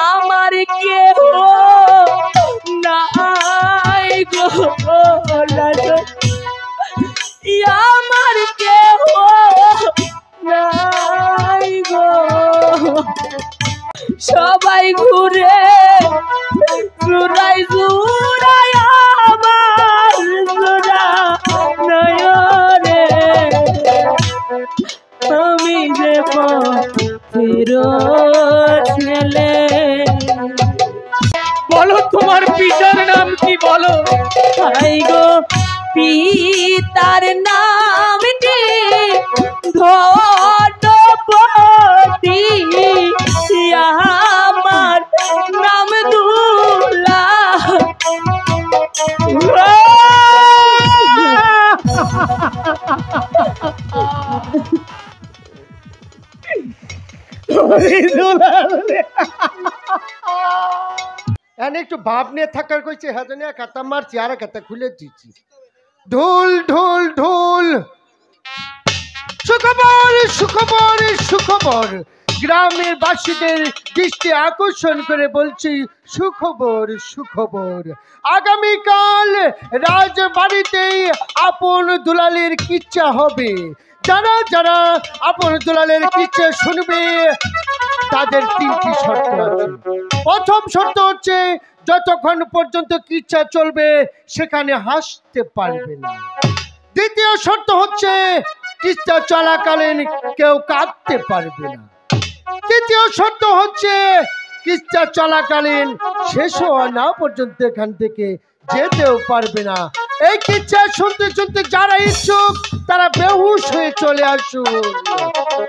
আমার কেহ নাই গো আমার কেহ নাই গো সবাই ঘুরে জুড়াই জুড়াই আমার জোড়া নয়নে আমি যে ফিরোজ ছেলে। বলো তোমার পিতার নাম কি বলো? হাই গো পিতার নামটি ধনপতি আমার নাম দুলা। একটু ভাব নিয়ে থাকার কইছে হ্যাঁ জানি খাতা মারছি আর খাতা খুলে দিচ্ছি। ঢোল ঢোল ঢোল সুখবর সুখবর সুখবর গ্রামের বাসীদের দৃষ্টি আকর্ষণ করে বলছি সুখবর সুখবর আগামীকাল রাজবাড়িতেই আপন দুলালের কিচ্ছা হবে। যারা যারা আপন দুলালের কিচ্ছা শুনবে তাদের তিনটি শর্ত আছে। প্রথম শর্ত হচ্ছে যতক্ষণ পর্যন্ত কিচ্ছা চলবে সেখানে হাসতে পারবে না। দ্বিতীয় শর্ত হচ্ছে কিচ্ছা চলাকালীন কেউ কাঁদতে পারবে না। তৃতীয় শর্ত হচ্ছে কিচ্ছা চলাকালীন শেষ হওয়া না পর্যন্ত এখান থেকে যেতেও পারবে না। এই কিচ্ছা শুনতে শুনতে যারা ইচ্ছুক তারা বেহুশ হয়ে চলে আসুন।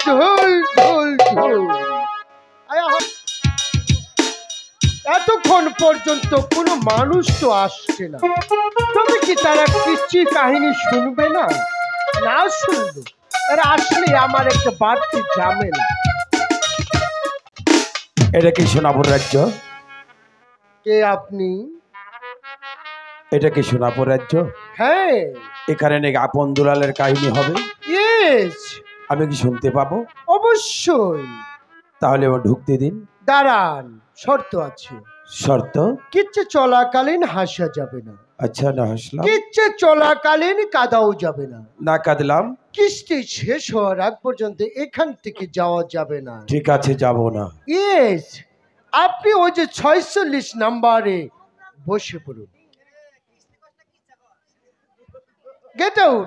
ঢোল ঢোল ঢোল। এতক্ষণ পর্যন্ত কোনো মানুষ তো আসছে না, তবে কি তারা কিচ্ছি কাহিনী শুনবে না? না শুনলো, এরা আসলে আমার একটা বাড়তি ঝামেলা। এটা কি সোনাপুর রাজ্য? কে আপনি? এটা কি সোনাপুর রাজ্য? হ্যাঁ। এখানে নাকি আপন দুলালের কাহিনী হবে? ইয়েস। আমি কি শুনতে পাবো? অবশ্যই। তাহলে ও ঢুকতে দিন। দাঁড়ান, শর্ত আছে। শর্ত? কিচ্ছা চলাকালীন হাসা যাবে না। আচ্ছা, না হাসলাম। কিচ্ছা চলাকালীন কাঁদাও যাবে না। না কাঁদলাম। কিস্তি শেষ হওয়ার আগ পর্যন্ত এখান থেকে যাওয়া যাবে না। ঠিক আছে, যাব না। ইয়েস। আপনি ওই যে 46 নাম্বারে বসে পড়ুন। গেট আউট,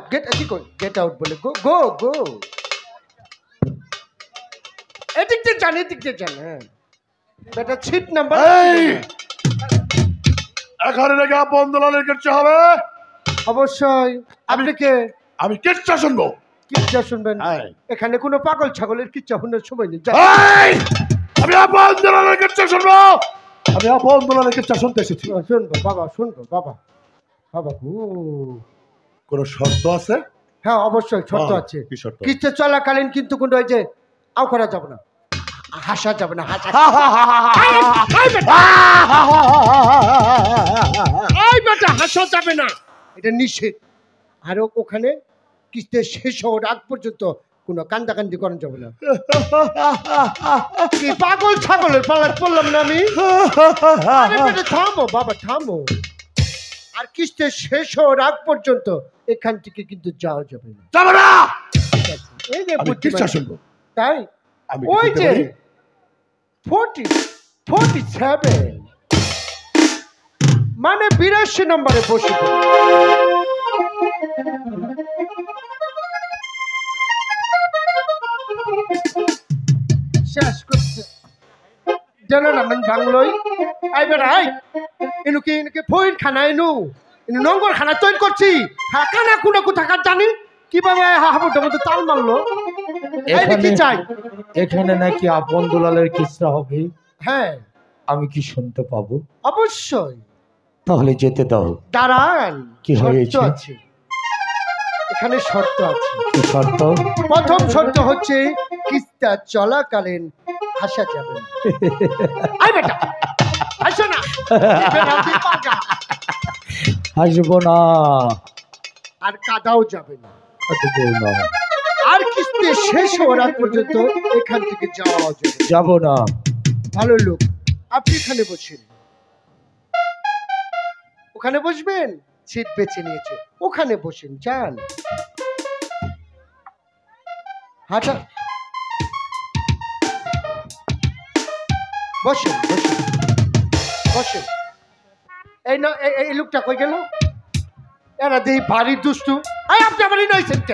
গেট আউট বলে গো গো গো। এদিকতে যান, এদিকতে যান। হ্যাঁ বেটা, সিট নাম্বার। এখানে নাকি আপন দুলালের কিচ্ছা হবে? অবশ্যই। আপনি কে? আমি কিচ্ছা শুনবো। কিচ্ছা শুনবেন? এখানে কোনো পাগল ছাগলের কিচ্ছা শোনার সময় নেই। আমি আপন দুলালের কিচ্ছা শুনবো। আমি আপন দুলালের কিচ্ছা শুনতে এসেছি। শুনবো বাবা, শুনবো বাবা। বাবা গো, কোনো শর্ত আছে? হ্যাঁ অবশ্যই শর্ত আছে। কিচ্ছা চলাকালীন কিন্তু কোনো ওই যে আও করা যাবে না, হাসা যাবে না। হাসা হাসা যাবে না, এটা নিষেধ। আর ওখানে কিস্তি শেষ হওয়ার আগ পর্যন্ত কোনো কান্দাকান্দি করা যাবে না। কি পাগল ছাগলের পালার পড়লাম না আমি? থামো বাবা, থামো। আর কিস্তি শেষ হওয়ার আগ পর্যন্ত এখান থেকে কিন্তু যাওয়া যাবে না। যাবে না। এই যে কিচ্ছা শুনবো, তাই ওই যে 47 মানে 82 নম্বরে বসে শেষ করছে। জানো না মানে বাংলোই আইবার আই এনুকে ফইর খানা এনু নঙ্গর খানা তৈরি করছি। হ্যাঁ খানা কোনা কোথাকার জানি কিভাবে হাবুটার মধ্যে তাল মারলো। কি চাই? এখানে নাকি আপন দুলালের কিসরা হবে। হ্যাঁ, আমি কি শুনতে পাবো? অবশ্যই। তাহলে যেতে দাও। দাঁড়ান, কি হয়েছে? এখানে শর্ত আছে। কি শর্ত? প্রথম শর্ত হচ্ছে কিস্তা চলাকালীন হাসা যাবে না। আই বেটা হাসো না। হাসবো না। আর কাদাও যাবে না। আর কিস্তি শেষ হওয়ার আগ পর্যন্ত এখান থেকে যাওয়া যাবে। যাবো না। ভালো লোক, আপনি এখানে বসেন। ওখানে বসবেন? সিট বেছে নিয়েছে, ওখানে বসেন, যান। হাঁটা, বসেন বসেন বসেন। এই না, এই লোকটা কই গেল? এরা দেই ভারী দুষ্টু। আপনি আমার ইনোসেন্ট।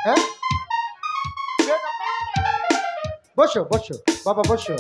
হ্যাঁ, বসো বসো বাবা, বসো।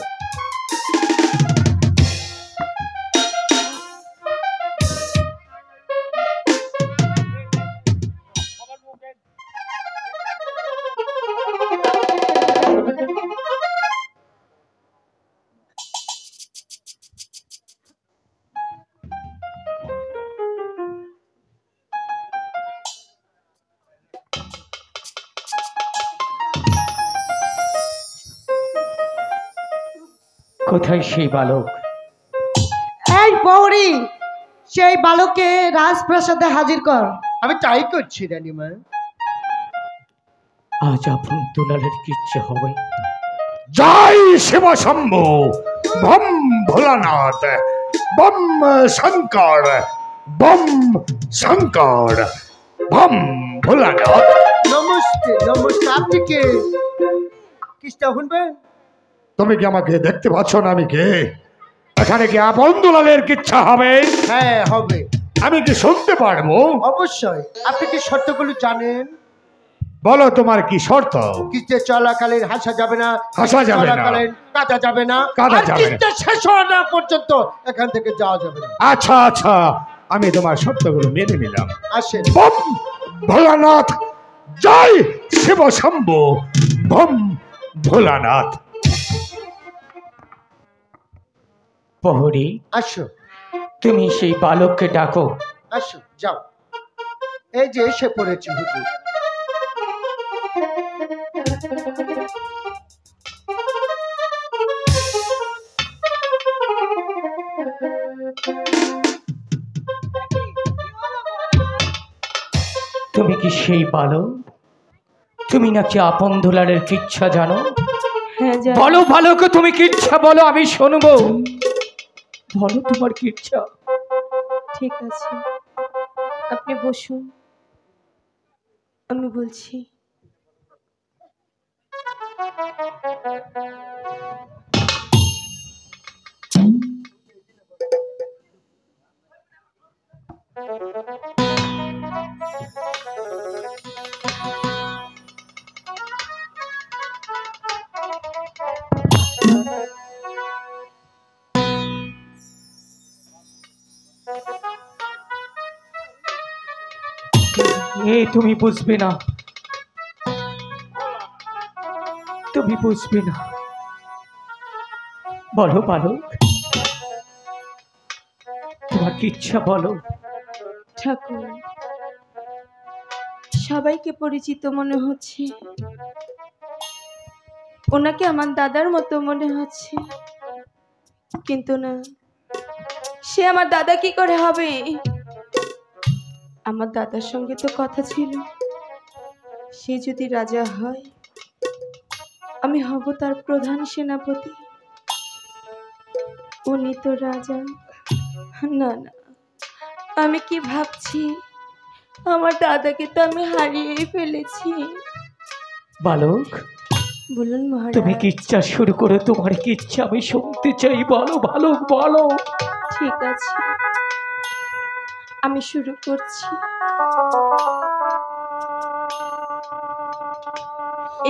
কোথায় সেই বালক? এই বৌরি, সেই বালককে রাজপ্রাসাদে হাজির কর। আমি তাই করছি রানীমা। আজ আপন দুলালের কি ইচ্ছে হবে? জয় শিব শম্ভু, বম ভোলানাথ, বম শঙ্কর, বম শঙ্কর, বম ভোলানাথ। নমস্তে নমস্তে। আপনি কে? কিসটা শুনবেন? তুমি কি আমাকে দেখতে পাচ্ছ না? আমি কে? এখানে কি আপন দুলালের কিচ্ছা হবে? হ্যাঁ হবে। আমি কি শুনতে পারবো? অবশ্যই। আপনি কি শর্তগুলো জানেন? বলো তোমার কি শর্ত? কিস্তে চলাকালীন হাসা যাবে না, হাসা যাবে না, চলাকালীন কাঁদা যাবে না, কাঁদা আর যাবে না। কিস্তে শেষ হওয়া না পর্যন্ত এখান থেকে যাওয়া যাবে না। আচ্ছা আচ্ছা, আমি তোমার শর্তগুলো মেনে নিলাম। আসেন। বম ভোলানাথ, জয় শিব শম্ভু, বম ভোলানাথ। প্রহরী, আসো তুমি সেই বালককে ডাকো। আসো, যাও। এই যে এসে পড়েছি হুজুর। তুমি কি সেই বালক? তুমি নাকি আপন দুলালের কিচ্ছা জানো? হ্যাঁ জানি। বলো বালক, তুমি কিচ্ছা বলো, আমি শুনবো। বলো তোমার কিচ্ছা। ঠিক আছে, আপনি বসুন, আমি বলছি। তুমি বুঝবে না, তুমি বুঝবে না। বলো বালক, তোমার কি ইচ্ছা বলো। ঠাকুর, সবাইকে পরিচিত মনে হচ্ছে, ওনাকে আমার দাদার মতো মনে হচ্ছে, কিন্তু না, সে আমার দাদা কি করে হবে? আমার দাদার সঙ্গে তো কথা ছিল, সে যদি রাজা হয় আমি হব তার প্রধান সেনাপতি। উনি তো রাজা। না না, আমি কি ভাবছি, আমার দাদাকে তো আমি হারিয়েই ফেলেছি। বালক, বলুন মহারাজ। তুমি কি ইচ্ছা শুরু করে, তোমার কি ইচ্ছা আমি শুনতে চাই। বলো বালক, বলো। ঠিক আছে, আমি শুরু করছি।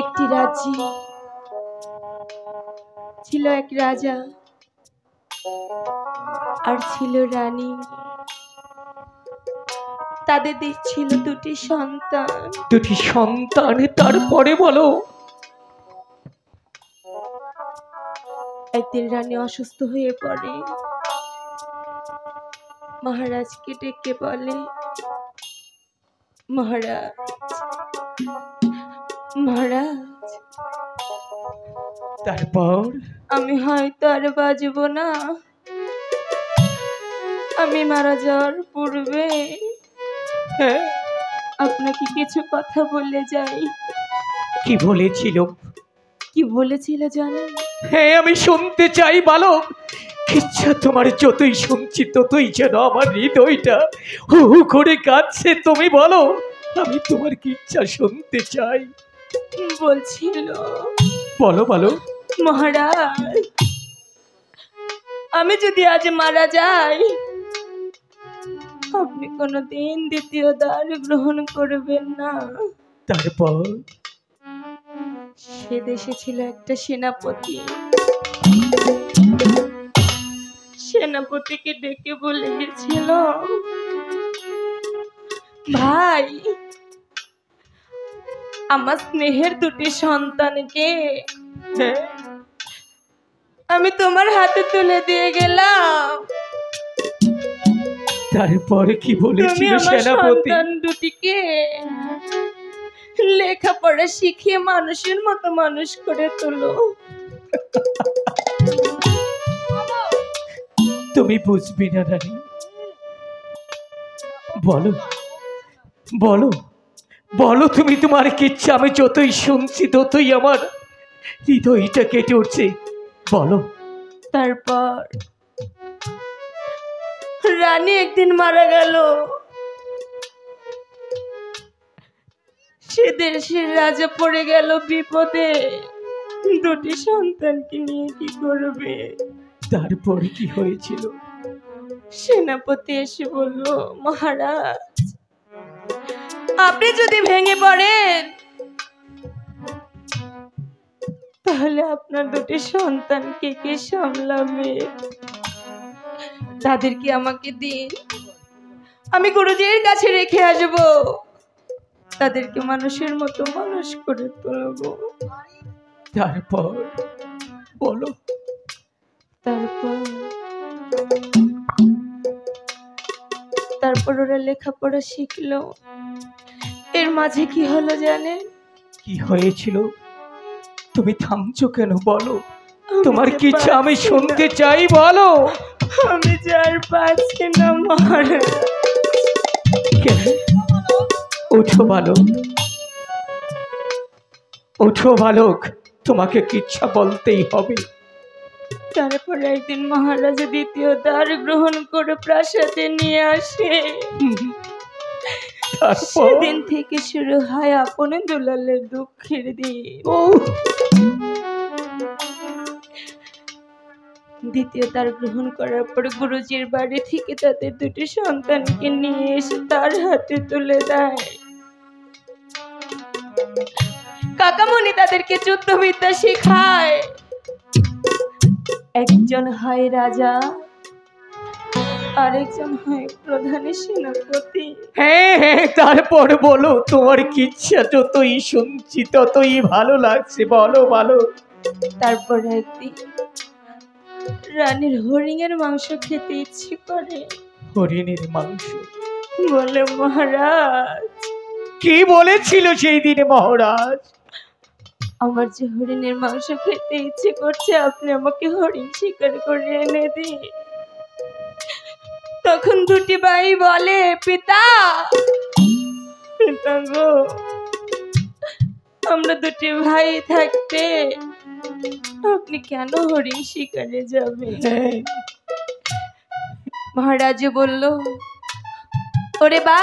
একটি রাজ্যে ছিল এক রাজা, আর ছিল রানী। তাদের ছিল দুটি সন্তান। দুটি সন্তান, তারপরে বলো। একদিন রানী অসুস্থ হয়ে পড়ে, মহারাজকে ডেকে বলে, মহারাজ, মহারাজ, তারপর আমি হয়তো আর বাঁচব না। আমি মারা যাওয়ার পূর্বে হ্যাঁ, আপনাকে কিছু কথা বলে যাই। কি বলেছিল? কি বলেছিল জানেন? হ্যাঁ, আমি শুনতে চাই বালক। কিচ্ছা তোমার যতই শুনছি ততই যেন আমার হৃদয়টা হু হু করে কাঁদছে। তুমি বলো, আমি তোমার কিচ্ছা শুনতে চাই। বলছিল, বলো বলো। মহারাজ, আমি যদি আজ মারা যাই, আপনি কোনোদিন দ্বিতীয় দ্বার গ্রহণ করবেন না। তারপর? সে দেশে ছিল একটা সেনাপতি। সেনাপতিকে ডেকে বলে গেছিল, ভাই, আমার স্নেহের দুটি সন্তানকে আমি তোমার হাতে তুলে দিয়ে গেলাম। তারপরে কি তুমি বলেছিল আমার সেনাপতি? সন্তান দুটিকে লেখাপড়া শিখিয়ে মানুষের মতো মানুষ করে তোলো। তুমি বুঝবি না রানী। বলো বলো বলো, তুমি তোমার কিচ্ছা। আমি যতই শুনছি ততই আমার হৃদয়টা কেটে উঠছে। বলো। তারপর রানী একদিন মারা গেল। সে দেশের রাজা পড়ে গেল বিপদে। দুটি সন্তানকে নিয়ে কি করবে? তারপরে কি হয়েছিল? সেনাপতি এসে বলল, মহারাজ, আপনি যদি ভেঙে পড়েন তাহলে আপনার দুটি সন্তানকে কে সামলাবে? তাদেরকে আমাকে দিন, আমি গুরুজির কাছে রেখে আসব। তাদেরকে মানুষের মতো মানুষ করে তুলব। তারপর বলো। তারপর ওরা লেখাপড়া শিখলো। এর মাঝে কি হলো জানেন? কি হয়েছিল? তুমি থামছো কেন? বলো, তোমার কিচ্ছা আমি শুনতে চাই। বলো। আমি যার পাচ্ছি না মহারাজ। কেন? ওঠো বালক, ওঠো বালক, তোমাকে কিচ্ছা বলতেই হবে। তারপরে একদিন মহারাজ দ্বিতীয় দ্বার গ্রহণ করে প্রাসাদে নিয়ে আসে। সেদিন থেকে শুরু হয় আপন দুলালের দুঃখের দিন। দ্বিতীয় দ্বার গ্রহণ করার পর গুরুজির বাড়ি থেকে তাদের দুটি সন্তানকে নিয়ে এসে তার হাতে তুলে দেয়। কাকামণি তাদেরকে যুদ্ধবিদ্যা শেখায়। একজন হয় রাজা, আরেকজন হয় প্রধান সেনাপতি। হ্যাঁ হ্যাঁ, তারপর বলো, তোমার কিচ্ছা যতই শুনছি ততই ভালো লাগছে। বলো বলো। তারপর একদিন রানীর হরিণের মাংস খেতে ইচ্ছে করে। হরিণের মাংস? বলে, মহারাজ, কি বলেছিল সেই দিনে মহারাজ? আমার যে হরিণের মাংস খেতে ইচ্ছে করছে, আপনি আমাকে হরিণ শিকার করে এনে দিন। তখন দুটি ভাই বলে, পিতা, পিতা গো, আমরা দুটি ভাই থাকতে আপনি কেন হরিণ শিকারে যাবেন? মহারাজ বলল, ওরে বা,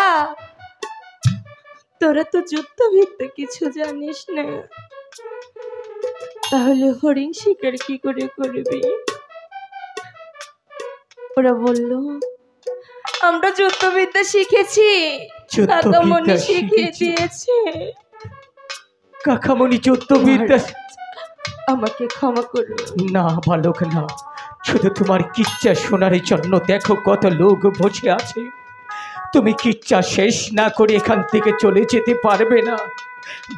তোরা তো যুদ্ধবিদ্যা কিছু জানিস না, তাহলে হরিণ শিকার কি করে করবি? ওরা বলল, আমরা যুদ্ধবিদ্যা শিখেছি, কাকামণি শিখিয়ে দিয়েছে। কাকামণি যুদ্ধবিদ্যা? আমাকে ক্ষমা করো। না বালক না, শুধু তোমার কিচ্ছা শোনার জন্য দেখো কত লোক বসে আছে। তুমি কিচ্ছা শেষ না করে এখান থেকে চলে যেতে পারবে না।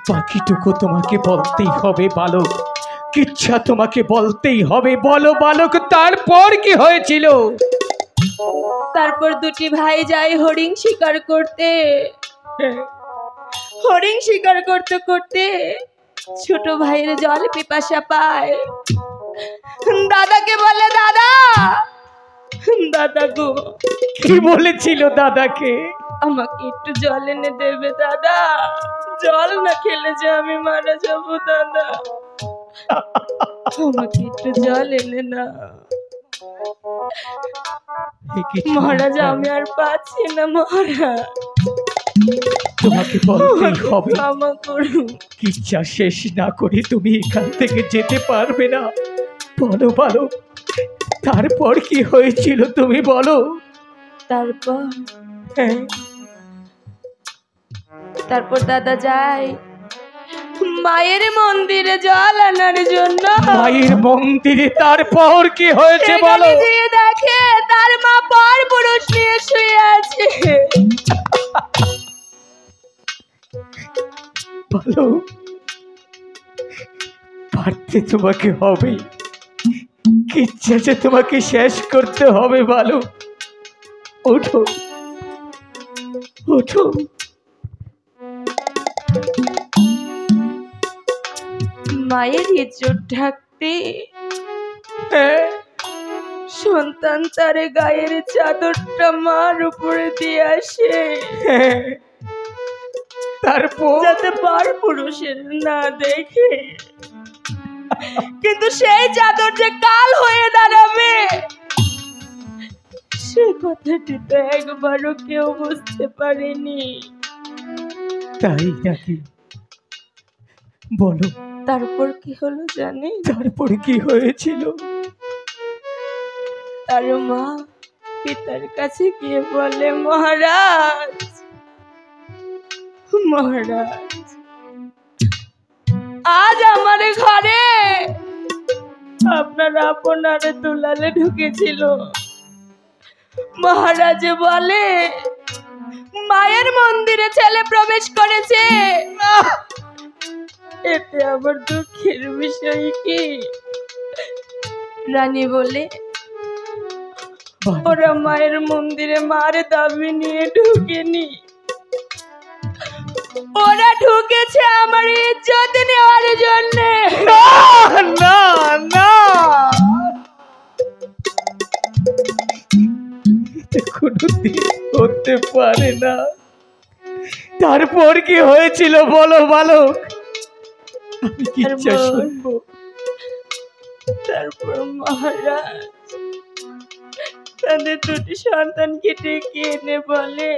বাকিটুকু তোমাকে বলতেই হবে বালক, কিচ্ছা তোমাকে বলতেই হবে। বলো বালক, তারপর কি হয়েছিল? তারপর দুটি ভাই যায় হরিণ শিকার করতে। হরিণ শিকার করতে করতে ছোট ভাইয়ের জল পিপাসা পায়। দাদাকে বলে, দাদা, দাদা গো। কি বলেছিল দাদাকে? আমাকে একটু জল এনে দেবে দাদা, জল না খেলে যে আমি মারা যাবো দাদা, আমাকে একটু জল এনে না। এ কিছু মহারাজ না। আমি আর পাচ্ছি না মহারাজ, তোমাকে বলতেই হবে, ক্ষমা করুন। কিচ্ছা শেষ না করে তুমি এখান থেকে যেতে পারবে না। বলো বলো, তারপর কি হয়েছিল তুমি বলো। তারপর হ্যাঁ, তারপর দাদা যায় মায়ের মন্দিরে জল আনার জন্য। মায়ের মন্দিরে, তারপর কি হয়েছে বলো। সেখানে গিয়ে দেখে তার মা পর পুরুষ নিয়ে শুয়ে আছে। বলো, পারতে তোমাকে হবে, কিচ্ছা যে তোমাকে শেষ করতে হবে। বলো, ওঠো ওঠো। মায়ের ইজ্জত ঢাকতে হ্যাঁ, সন্তান তারে গায়ের চাদরটা মার উপরে দিয়ে আসে, হ্যাঁ, তারপর যাতে পর পুরুষের না দেখে। কিন্তু সেই চাদর যে কাল হয়ে দাঁড়াবে সে কথাটি তো একবারও কেউ বুঝতে পারেনি। তাই নাকি? বলো, তারপর কি হলো জানে? তারপর কি হয়েছিল? তার মা পিতার কাছে গিয়ে বলে, মহারাজ মহারাজ, আজ আমার ঘরে আপনার আপনারে দুলালে ঢুকেছিল। মহারাজ বলে মায়ের মন্দিরে ছেলে প্রবেশ করেছে। এতে আবার দুঃখের বিষয় কি? রানী বলে, বলো, ওরা মায়ের মন্দিরে মার দাবি নিয়ে ঢুকেনি, ওরা ঢুকেছে আমার ইজ্জত নেওয়ার জন্য। না না, এটা কোনোদিন হতে পারে না। তারপর কি হয়েছিল বলো বালক, আমি কিচ্ছা শুনবো। তারপর মহারাজ তাদের দুটি সন্তানকে ডেকে এনে বলে,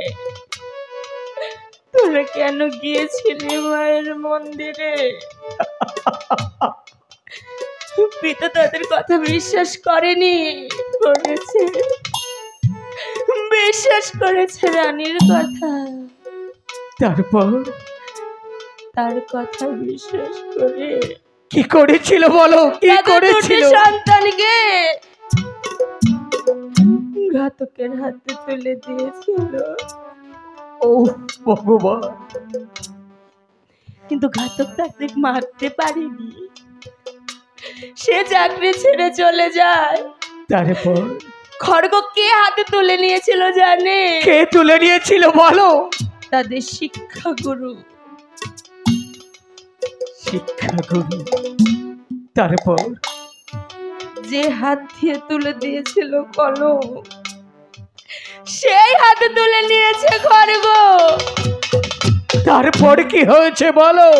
তোরা কেন গিয়েছিলি মায়ের মন্দিরে? পিতা তাদের কথা বিশ্বাস করেনি, করেছে, বিশ্বাস করেছে রানীর কথা। তারপর তার কথা বিশ্বাস করে কি করেছিল বলো, কি তাদের দুটি করেছিল? সন্তানকে ঘাতকের হাতে তুলে দিয়েছিল। ও ভগবান, কিন্তু ঘাতক তাদের মারতে পারেনি, সে চাকরি ছেড়ে চলে যায়। তারপর খড়গ কে হাতে তুলে নিয়েছিল জানে? কে তুলে নিয়েছিল বলো? তাদের শিক্ষাগুরু। শিক্ষাগুরু। তারপর যে হাত দিয়ে তুলে দিয়েছিল কলম, সেই হাতে তুলে নিয়েছে খড়গ। তারপর কি হয়েছে বলো?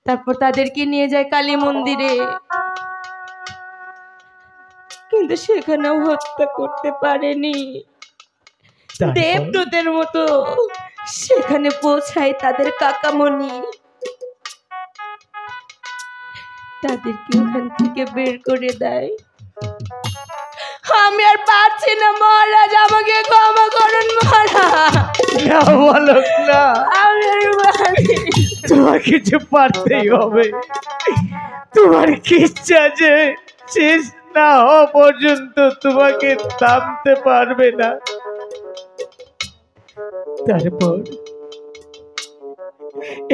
তারপর তাদেরকে নিয়ে যায় কালী মন্দিরে, কিন্তু সেখানেও হত্যা করতে পারেনি। তারপর? দেবদূতের মতো সেখানে পৌঁছায় তাদের কাকামণি, তাদেরকে ওখান থেকে বের করে দেয়। আমি আর পারছি না মহারাজ, আমাকে ক্ষমা করুন মহারাজ। না বালক না, আমি আর পারছি না। তোমাকে যে পারতেই হবে। তোমার কিচ্ছা যে শেষ না হওয়া পর্যন্ত তোমাকে থামতে পারবে না। তারপর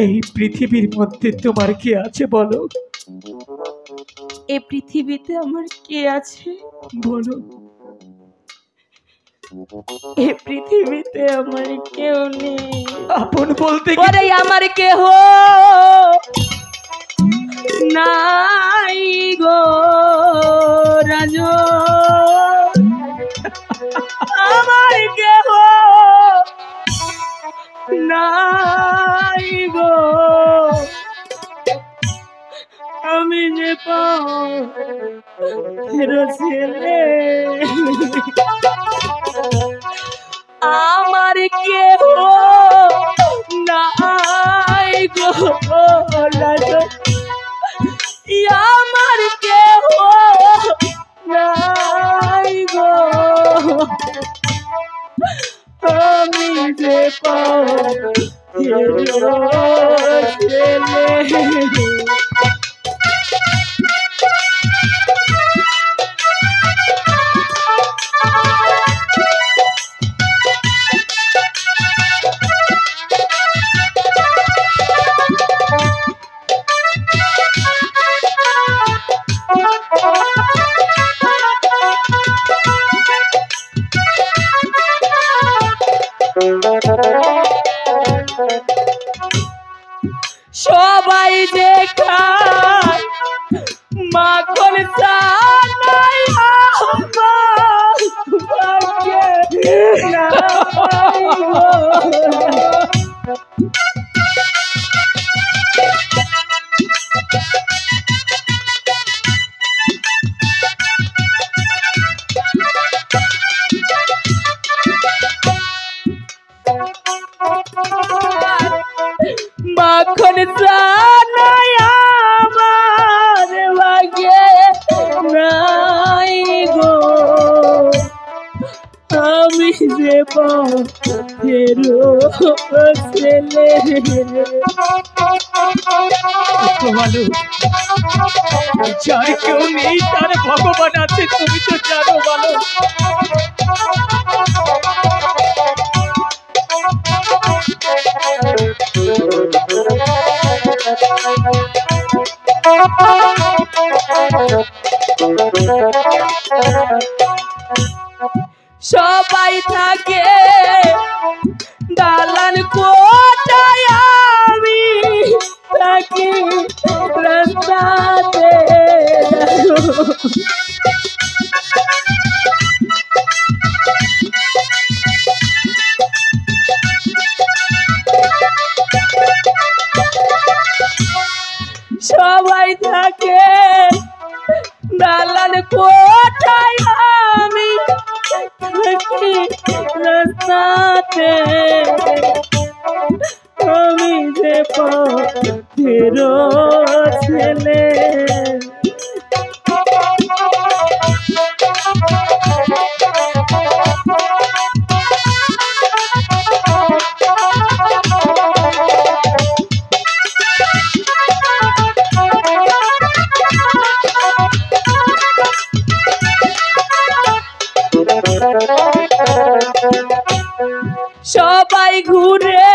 এই পৃথিবীর মধ্যে তোমার কি আছে বলো? এই পৃথিবীতে আমার কে আছে বলো। এই পৃথিবীতে আমার কেউ নেই। আপন বলতে কি? ওরে আমার কেহ নাই গো রাজু, আমার কেহ নাই গো যে পথের ছেলে আমার কেহ নাই গো আমার কেহ নাই গো আমি যে পথের ছেলে সবাই যে খায় মাখন চানাই আমার ভাগ্যে নাই গো। মাখন চানাই আমার ভাগ্যে নাই গো আমি যে পথের ছেলে ভালো যার কেউ নেই তার ভগবান আছে তুমি তো জানো ভালো সবাই থাকে দালান কোটায় আমি থাকি রাস্তাতে সবাই থাকে দালান কোটায় আমি থাকি রাস্তাতে আমি যে পথের ছেলে সবাই ঘুরে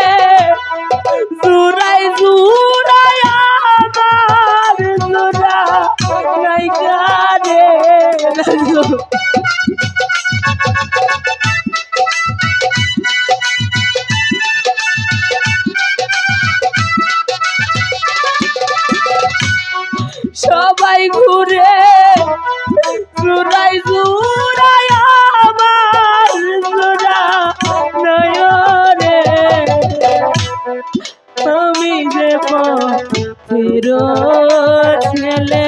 জুরাই জুরাই আমার জুরা নাই কারে সবাই ঘুরে জুরাই জুরাই আমার জুরা নয়রে আমি যে পথের ছেলে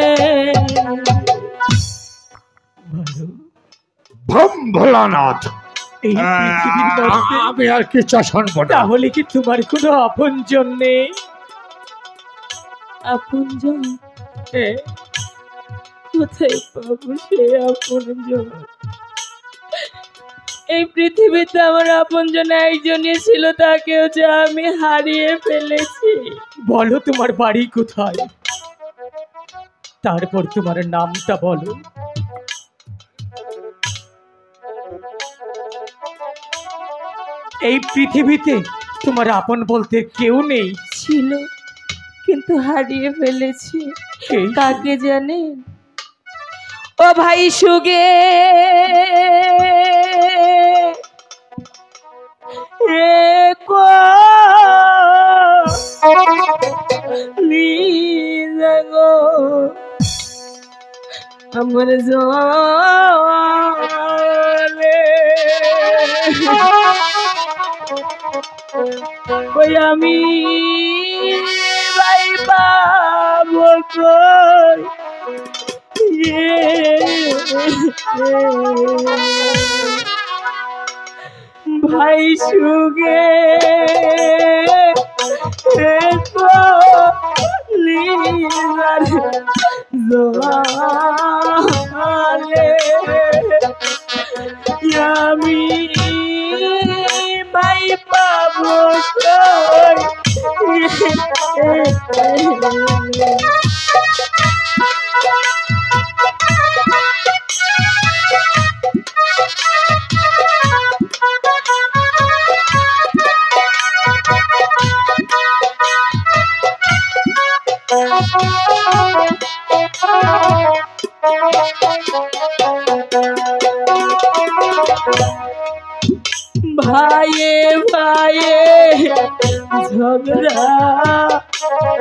ভম ভোলানাথ এই পৃথিবীর মধ্যে আমি আর কিচ্ছু শুনবো না তাহলে কি তোমার কোনো আপনজন নেই আপনজন কোথায় পাবো সে আপনজন এই পৃথিবীতে আমার আপনজন একজনই ছিল তাকেও যে আমি হারিয়ে ফেলেছি বলো তোমার বাড়ি কোথায় তারপর তোমার নামটা বলো এই পৃথিবীতে তোমার আপন বলতে কেউ নেই ছিল কিন্তু হারিয়ে ফেলেছি কাকে জানেন ও ভাই সুগে আমার জলে ওই আমি ভাই পাবো কই ভাই সুগে জোয়ালে আমি ভাই পাবো ভাইয়ে ভাইয়ে ঝগড়া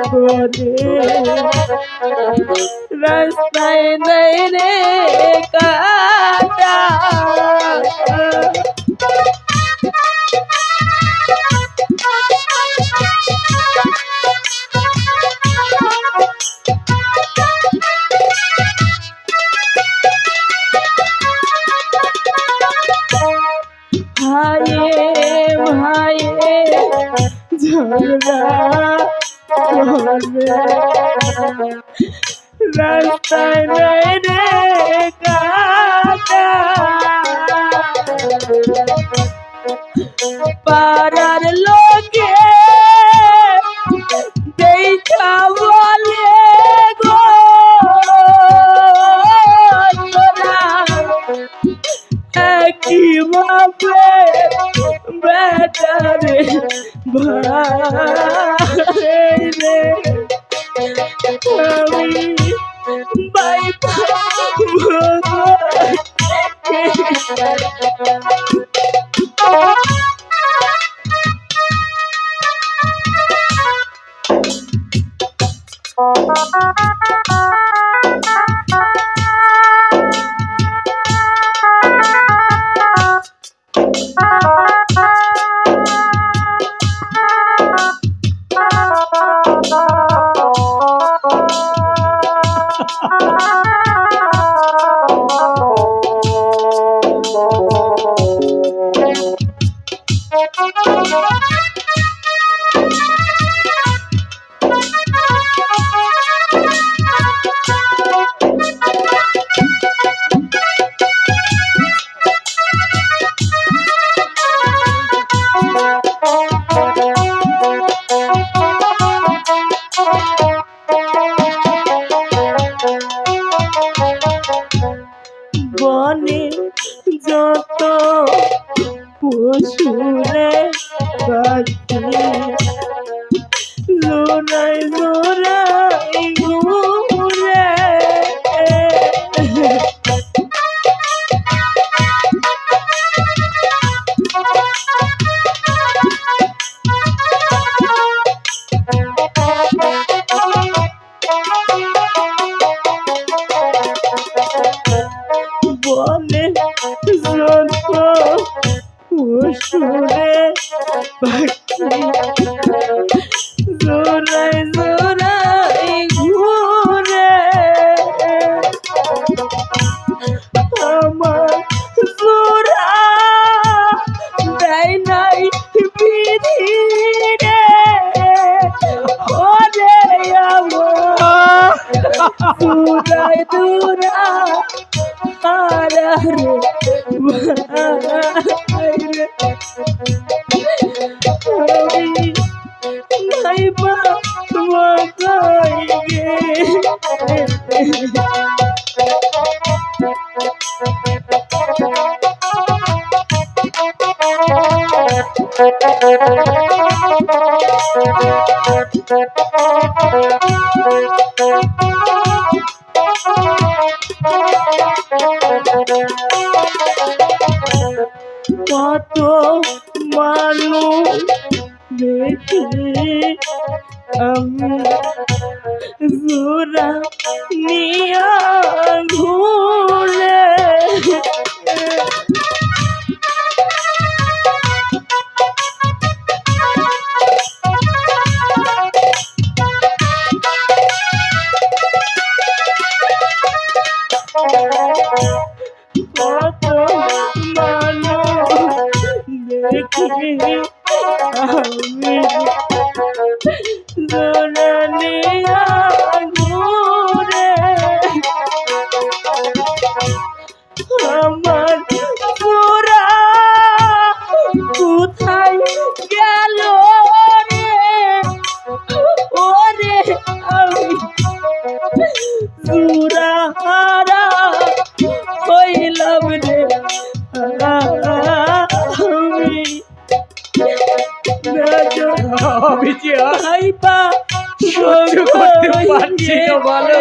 করে রাস্তায় নেই রে কাটা ভাইয়ে ভাইয়ে ঝগড়া করবে রাস্তায় নাই রে কাটা পাড়ার লোকে দেখা বলে গো কিভাবে বেটারে ভাই রে আমি ভাই বনে যত পশুরে পাখি জোড়াই জোড়াই ঘুরে বনে যত পশুরে পাখি জোড়াই জোড়াই ঘুরে আমার জোড়া দেয় নাই বিধি রে ওরে আমার জোড়াই জোড়া রে ভাই রে আমি ভাই বাবা গে কত মানুষ দেখি আমি জোড়া নিয়া ঘুরে পারছি না, বলো।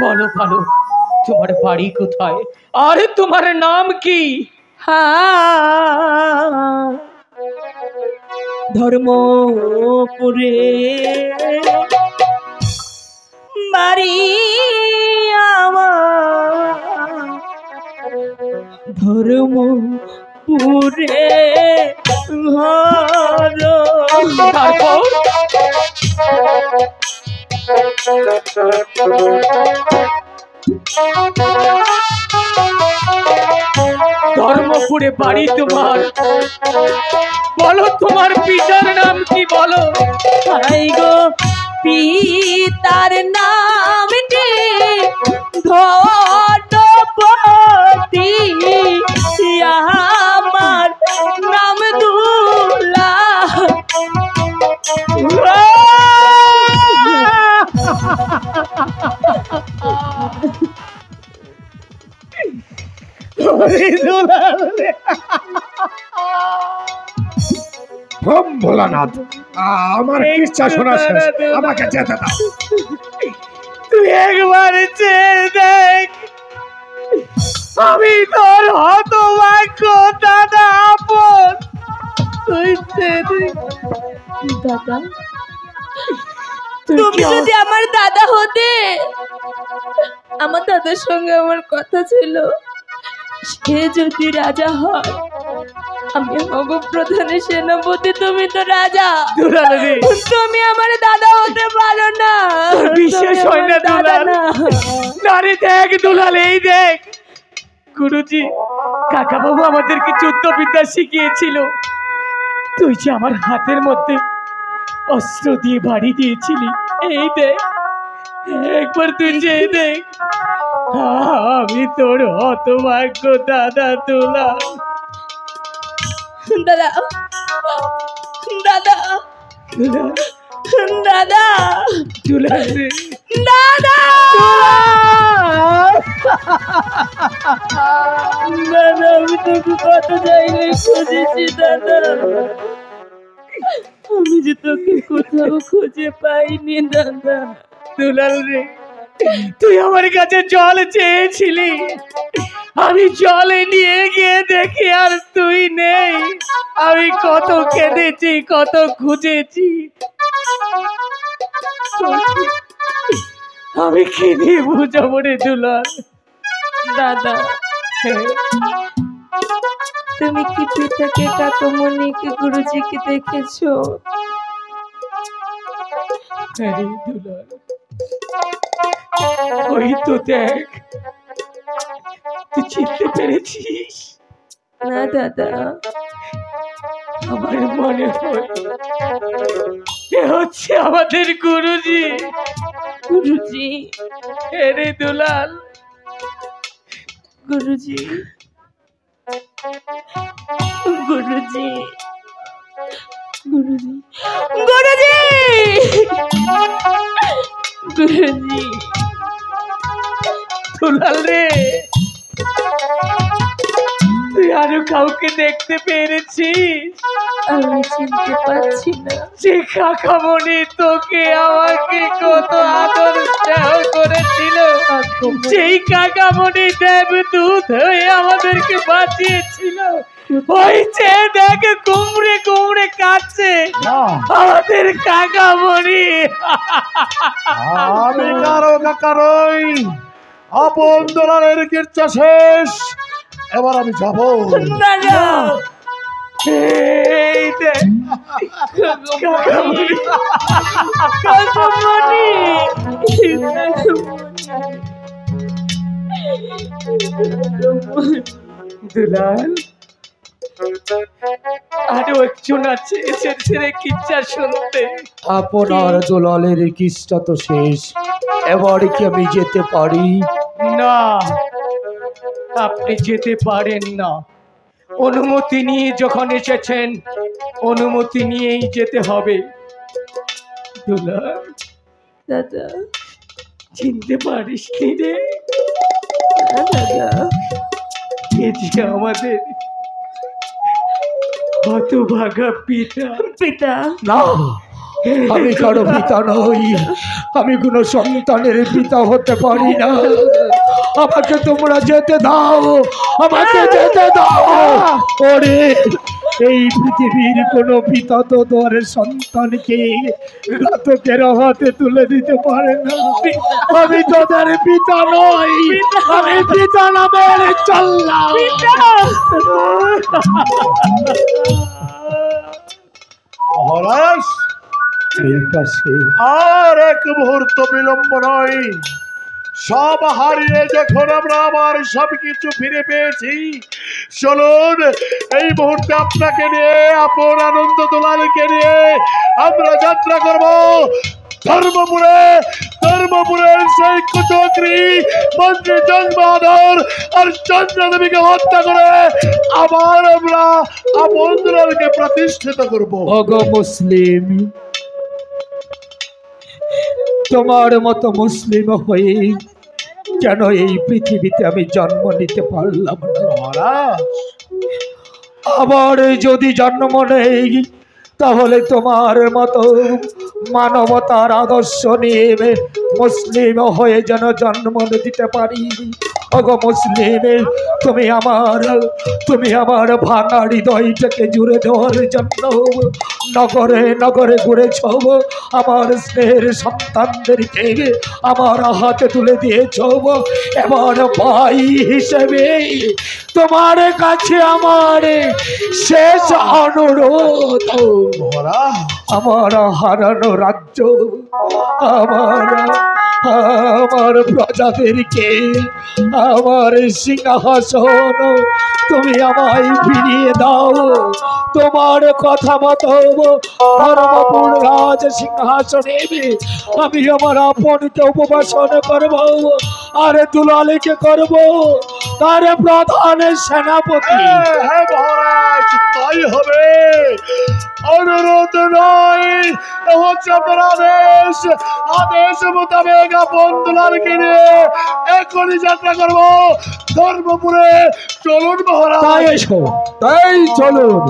বলো বলো, তোমার বাড়ি কোথায় আর তোমার নাম কি? ধর্মপুরে বাড়ি আমার, ধর্মপুরে ঘর। তারপর ধর্মপুরে বাড়ি তোমার, বলো তোমার পিতার নাম কি বলো? হাই গো পিতার নামটি ধনপতি, আমার নাম দুলা। ভম ভোলানাথ, আমার ইচ্ছা শোনা শেষ, আমাকে যেতে দাও। তুই একবার চেয়ে দেখ, আমি তোর হতভাগ্য দাদা আপন। তুই চেয়ে দেখ। দাদা, তুমি যদি আমার দাদা হতে, আমার দাদার সঙ্গে আমার কথা ছিল, সে যদি রাজা হয় আমি হব প্রধানের সেনাপতি, তুমি তো রাজা। দুলালে তুমি আমার দাদা হতে পারো না, বিশ্বাস তুমি হয় না আমার দাদা দুলাল। না। নারে দেখ দুলাল, এই দেখ গুরুজি কাকা বাবু আমাদেরকে যুদ্ধবিদ্যা শিখিয়েছিল। তুই যে আমার হাতের মধ্যে অস্ত্র দিয়ে বাড়ি দিয়েছিলি, এই দেখ একবার তুই চেয়ে দেখ। আমি তোর হতভাগ্য দাদা দুলাল। দাদা, দাদা, দাদা, দুলাল রে, দাদা, দাদা, আমি তোকে কত জায়গায় খুঁজেছি দাদা, আমি যে তোকে কোথাও খুঁজে পাইনি দাদা। দুলাল রে, তুই আমার কাছে জল চেয়েছিলি, আমি জলে নিয়ে গিয়ে দেখি আর তুই নেই। আমি কত কেঁদেছি, কত খুঁজেছি, আমি কি দিয়ে বুঝাবো রে দুলাল। দাদা, হ্যাঁ, তুমি কি পিতাকে, কাকামণিকে, গুরুজিকে দেখেছো? হ্যাঁ রে দুলাল, ওই তো দেখ, তুই চিনতে পেরেছিস? না দাদা, আমার মনে হয় এ হচ্ছে আমাদের গুরুজি। গুরুজি, রে দুলাল, গুরুজি, গুরুজি, গুরুজি, গুরুজি, গুরুজি, দুলাল রে, তুই আরো কাউকে দেখতে পেরেছিস? আমি চিনতে পারছি না। যে কাকামণি তোকে আমাকে কত আদর স্নেহ করেছিল, সেই কাকামণি দেবদূত হয়ে আমাদেরকে বাঁচিয়েছিল, ওই যে দেখ কুমড়ে কুমড়ে কাটছে আমাদের কাকামণি। আমি কারোই আপন দোলালের ইচ্ছা শেষ, এবার আমি যাব। না না, এই দেখ কাকামণি, কাকামণি, দুলাল, আরো একজন আছে এসেছে কিচ্ছা শুনতে। আপনার দোলালের কিসটা তো শেষ, এবার কি আমি যেতে পারি? না, আপনি যেতে পারেন না। অনুমতি নিয়ে যখন এসেছেন, অনুমতি নিয়েই যেতে হবে। দুলাল, দাদা, চিনতে পারিস নি রে? না দাদা, এ যে আমাদের হতভাগা পিতা। পিতা, না, আমি কারো পিতা নই, আমি কোনো সন্তানের পিতা হতে পারি না। আমাকে তোমরা যেতে দাও, আমাকে যেতে দাও। ওরে, এই পৃথিবীর কোনো পিতা তো তোর সন্তানকে ঘাতকের হাতে তুলে দিতে পারে না। আমি তোদের পিতা নই, আমি পিতা নামের চললাম। মহারাজ, এর কাছে আর এক মুহূর্ত বিলম্ব নয়। সব হারিয়ে যখন আমরা আবার সবকিছু ফিরে পেয়েছি, চলুন এই মুহূর্তে আপনাকে নিয়ে, আপন আনন্দ দুলালকে নিয়ে আমরা যাত্রা করব ধর্মপুরে। ধর্মপুরের সেই কুচক্রী মন্ত্রী জং বাহাদুর আর চন্দ্রা দেবীকে হত্যা করে আবার আমরা আপন দুলালকে প্রতিষ্ঠিত করব। ওগো মুসলিম, তোমার মতো মুসলিম হয়ে কেন এই পৃথিবীতে আমি জন্ম নিতে পারলাম না? মহারাজ, আবার যদি জন্ম নেই, তাহলে তোমার মতো মানবতার আদর্শ নিয়ে মুসলিম হয়ে যেন জন্ম দিতে পারি। ওগো মুসলিম, তুমি আমার ভাঙা হৃদয়টাকে জুড়ে দেওয়ার জন্য নগরে নগরে ঘুরেছ, আমার স্নেহের সন্তানদেরকে আমার হাতে তুলে দিয়েছ। এবার ভাই হিসেবে তোমার কাছে আমার শেষ অনুরোধ, মহারাজ, আমার হারানো রাজ্য, আমার প্রজাদেরকে, আমার সিংহাসন তুমি আমায় ফিরিয়ে দাও। তোমার কথা মতো ধর্মপুর রাজ সিংহাসনে আমি আমার আপনকে উপবাসন করব, আর দুলালকে করব তার প্রধান সেনাপতি। হ্যাঁ মহারাজ, তাই হবে। অনুরোধ নয়, হচ্ছে আপনার আদেশ। আদেশ মোতাবেক আপন দুলালকে নিয়ে এখনই যাত্রা করব ধর্মপুরে। চলুন মহারাজ। তাই এসো, তাই চলুন।